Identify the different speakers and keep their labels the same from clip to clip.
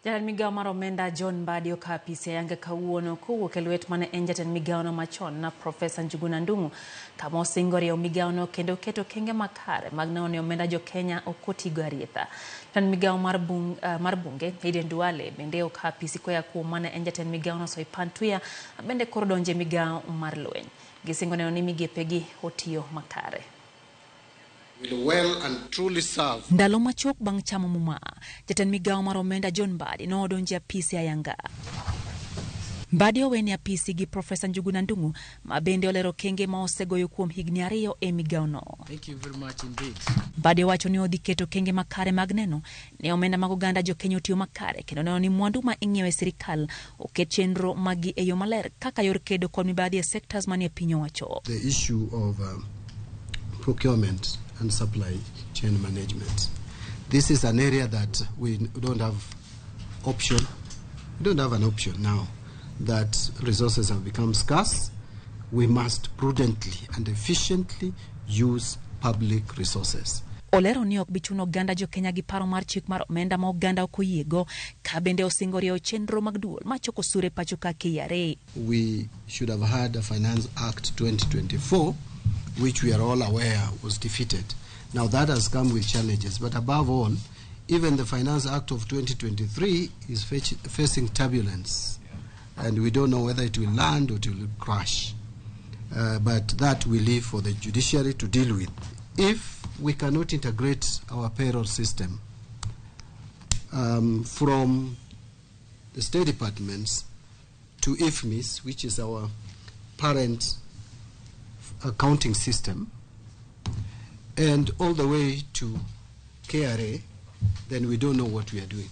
Speaker 1: Jatend migao mar omenda John Mbadi okapisi ayanga kawuono kowuok e lwet mane en jatend migao no machon na Profesa Njuguna Ndung'u kama osingore migao no kendo keto kenge makare mag neno ni omenda jo Kenya okotigo arietha. Jatend migao mar bunge Eden Duale bende okapisi koya kuom mane en jatend migao no Soipantuya bende koro donje migao mar lweny. Gisingo neno ni migepegi otiyo makare.
Speaker 2: Will well and truly serve.
Speaker 1: Ndalo machok bang' chamo muma, jatend migao mar omenda John Mbadi no odonje apisi ayanga. Mbadi oweni apisi gi Profesa Njuguna Ndung'u ma bende olero kenge ma osegoyo kuom higni 2 e migao no.
Speaker 3: Thank you very much indeed.
Speaker 1: Mbadi wacho ni odhi keto kenge makare mag neno ni omenda mag oganda jo Kenya otiyo makare kendo neno ni mwandu ma ing'iewe sirkal oket chenro magi e yo maler kaka yor kedo kod mibadhi e sectors manie piny owacho.
Speaker 2: The issue of procurement and supply chain management. This is an area that we don't have option. We don't have an option now that resources have become scarce. We must prudently and efficiently use public resources.
Speaker 1: Olero ni ok bichuno oganda jo Kenya gi paro mar chik mar omenda ma oganda okoyiego ka bende osingore chenro mag duol ma choko sure pacho ka KRA.
Speaker 2: We should have had a Finance Act 2024 which we are all aware was defeated. Now that has come with challenges, but above all, even the Finance Act of 2023 is facing turbulence, and we don't know whether it will land or it will crash. But that we leave for the judiciary to deal with. If we cannot integrate our payroll system from the State Departments to IFMIS, which is our parent accounting system, and all the way to KRA, then we don't know what we are doing.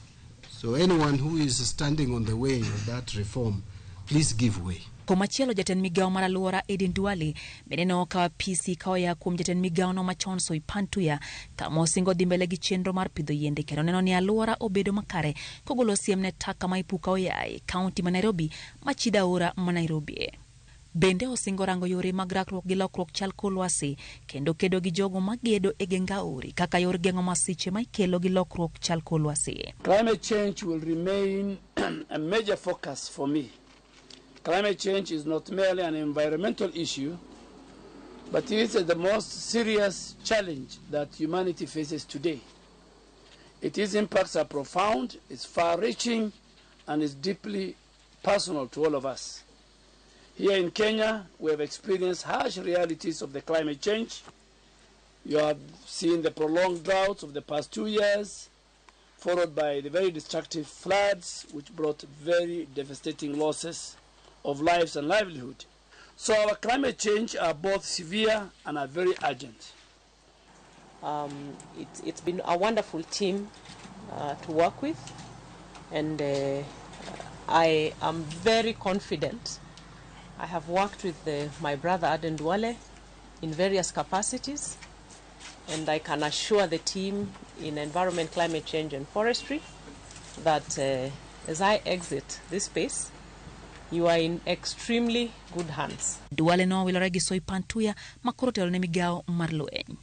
Speaker 2: So anyone who is standing on the way of that reform, please give way.
Speaker 1: Komachielo jatend migao mar aluora Eden Duale bende no okawa PC kawaya kuom jatend migao no machon Soipantuya kama osingo dhi mbele gi chenro mar pidho yiende kendo neno ni aluora obedo makare kogolo siem ne taka ma ipuka oyaye kaunti ma Nairobi machida ora ma Nairobi. Bende osingo rango yore mag rakruok gi lokruok chal kor lwasi kendo kedo gi jogo magedo e gengauri kaka yor geng'o masiche ma ikelo gi lokruok chal kor lwasi.
Speaker 4: Climate change will remain a major focus for me. Climate change is not merely an environmental issue, but it is the most serious challenge that humanity faces today. Its impacts are profound, it's far-reaching, and is deeply personal to all of us. Here in Kenya, we have experienced harsh realities of the climate change. You have seen the prolonged droughts of the past 2 years, followed by the very destructive floods, which brought very devastating losses of lives and livelihood. So our climate change are both severe and are very urgent.
Speaker 5: It's been a wonderful team to work with, and I am very confident. I have worked with my brother Eden Duale in various capacities, and I can assure the team in environment, climate change and forestry that as I exit this space, you are in extremely good hands.
Speaker 1: Duale no wilore gi Soipantuya makoro telo ne migao mar lweny.